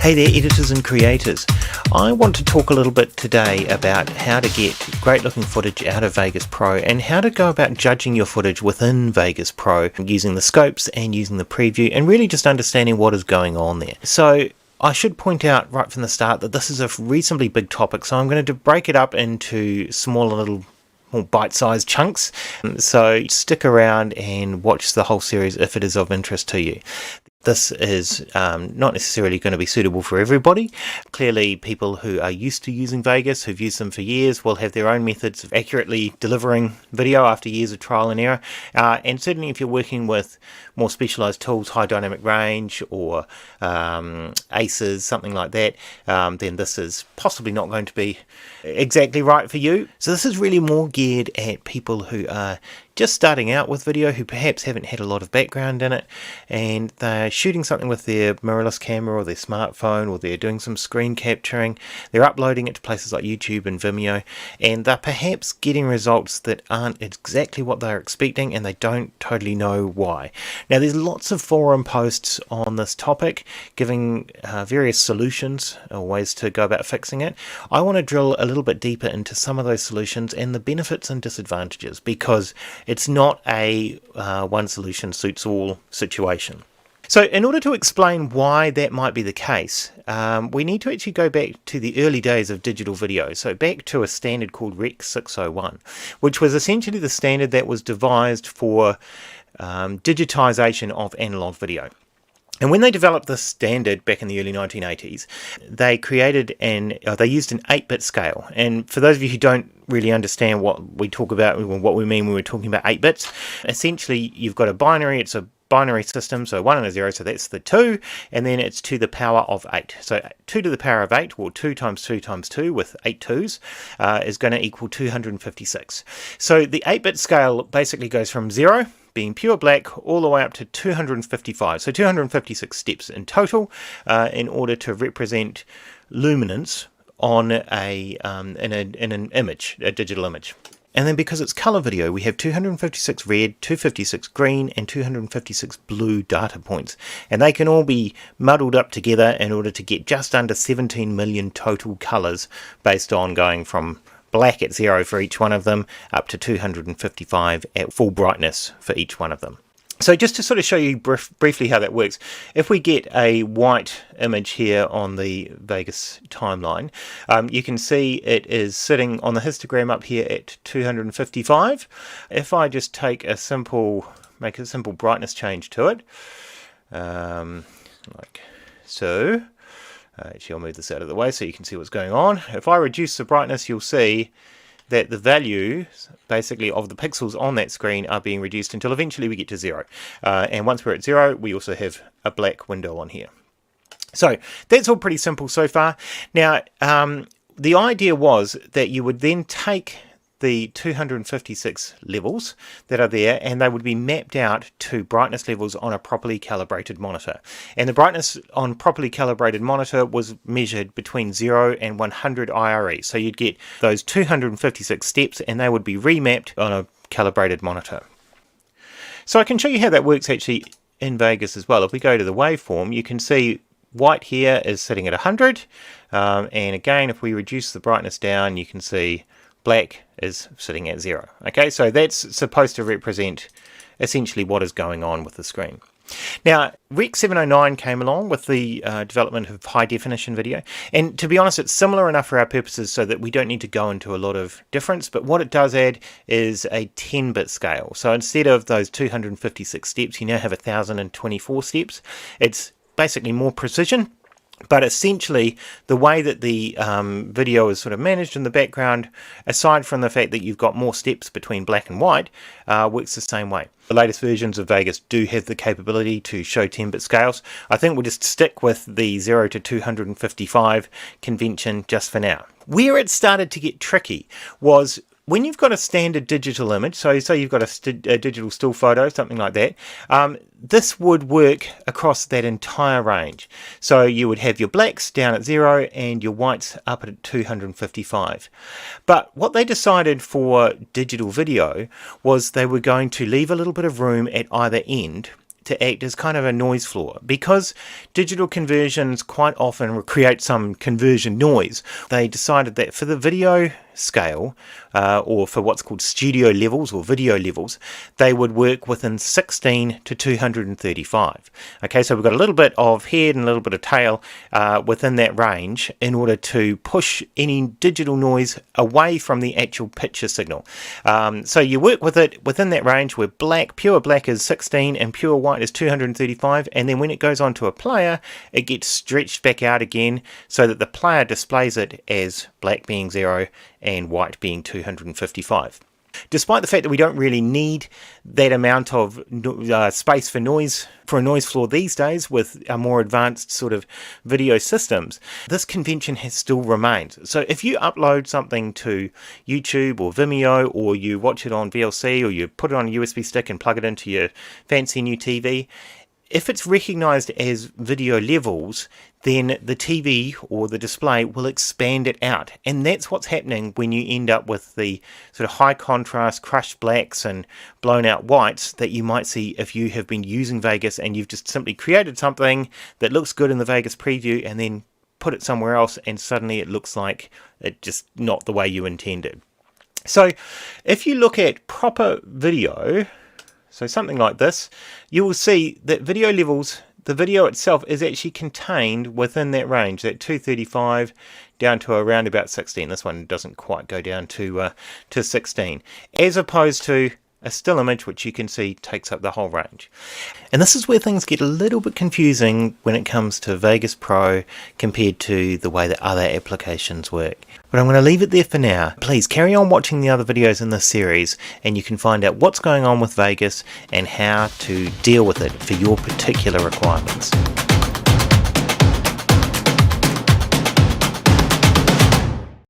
Hey there, editors and creators. I want to talk a little bit today about how to get great looking footage out of Vegas Pro and how to go about judging your footage within Vegas Pro using the scopes and using the preview and really just understanding what is going on there. So I should point out right from the start that this is a reasonably big topic, so I'm going to break it up into smaller little more bite-sized chunks. So stick around and watch the whole series if it is of interest to you. This is not necessarily going to be suitable for everybody. Clearly, people who are used to using Vegas, who've used them for years, will have their own methods of accurately delivering video after years of trial and error. And certainly if you're working with more specialized tools, high dynamic range or ACEs, something like that, then this is possibly not going to be exactly right for you. So this is really more geared at people who are just starting out with video, who perhaps haven't had a lot of background in it, and they're shooting something with their mirrorless camera or their smartphone, or they're doing some screen capturing, they're uploading it to places like YouTube and Vimeo, and they're perhaps getting results that aren't exactly what they're expecting, and they don't totally know why. Now there's lots of forum posts on this topic giving various solutions or ways to go about fixing it. I want to drill a little bit deeper into some of those solutions and the benefits and disadvantages, because it's not a one solution suits all situation. So in order to explain why that might be the case, we need to actually go back to the early days of digital video. So back to a standard called Rec 601, which was essentially the standard that was devised for digitization of analog video. And when they developed this standard back in the early 1980s, they created they used an 8-bit scale. And for those of you who don't really understand what we talk about, what we mean when we're talking about 8 bits, essentially you've got a binary, it's a binary system, so 1 and a 0, so that's the 2, and then it's to the power of 8. So 2 to the power of 8, or 2 times 2 times 2 with 8 2s, is going to equal 256. So the 8-bit scale basically goes from 0, being pure black, all the way up to 255. So 256 steps in total in order to represent luminance on in an image, a digital image. And then because it's color video, we have 256 red, 256 green, and 256 blue data points. And they can all be muddled up together in order to get just under 17 million total colors, based on going from black at 0 for each one of them up to 255 at full brightness for each one of them. So just to sort of show you briefly how that works, if we get a white image here on the Vegas timeline, you can see it is sitting on the histogram up here at 255. If I just make a simple brightness change to it, like so. Actually, I'll move this out of the way so you can see what's going on. If I reduce the brightness, you'll see that the value basically of the pixels on that screen are being reduced until eventually we get to 0. And once we're at 0, we also have a black window on here. So that's all pretty simple so far. Now, the idea was that you would then take the 256 levels that are there, and they would be mapped out to brightness levels on a properly calibrated monitor. And the brightness on properly calibrated monitor was measured between 0 and 100 IRE. So you'd get those 256 steps and they would be remapped on a calibrated monitor. So I can show you how that works actually in Vegas as well. If we go to the waveform, you can see white here is sitting at 100. And again, if we reduce the brightness down, you can see black is sitting at 0. Okay, so that's supposed to represent essentially what is going on with the screen. Now, Rec 709 came along with the development of high definition video, and to be honest, it's similar enough for our purposes so that we don't need to go into a lot of difference, but what it does add is a 10-bit scale. So instead of those 256 steps, you now have 1024 steps. It's basically more precision. But essentially, the way that the video is sort of managed in the background, aside from the fact that you've got more steps between black and white, works the same way. The latest versions of Vegas do have the capability to show 10-bit scales. I think we'll just stick with the 0 to 255 convention just for now. Where it started to get tricky was when you've got a standard digital image, so say you've got a digital still photo, something like that, this would work across that entire range. So you would have your blacks down at 0 and your whites up at 255. But what they decided for digital video was they were going to leave a little bit of room at either end to act as kind of a noise floor. Because digital conversions quite often create some conversion noise, they decided that for the video scale, or for what's called studio levels or video levels, they would work within 16 to 235. Okay, so we've got a little bit of head and a little bit of tail within that range in order to push any digital noise away from the actual picture signal. So you work with it within that range where pure black is 16 and pure white is 235, and then when it goes onto a player, it gets stretched back out again so that the player displays it as black being 0 and white being 255. Despite the fact that we don't really need that amount of space for noise for a noise floor these days with our more advanced sort of video systems, this convention has still remained. So if you upload something to YouTube or Vimeo, or you watch it on VLC, or you put it on a USB stick and plug it into your fancy new TV, if it's recognized as video levels, then the TV or the display will expand it out. And that's what's happening when you end up with the sort of high contrast crushed blacks and blown out whites that you might see if you have been using Vegas and you've just simply created something that looks good in the Vegas preview and then put it somewhere else and suddenly it looks like it's just not the way you intended. So if you look at proper video, so something like this, you will see that video levels, the video itself is actually contained within that range, that 235 down to around about 16. This one doesn't quite go down to 16, as opposed to a still image, which you can see takes up the whole range. And this is where things get a little bit confusing when it comes to Vegas Pro compared to the way that other applications work. But I'm going to leave it there for now. Please carry on watching the other videos in this series and you can find out what's going on with Vegas and how to deal with it for your particular requirements.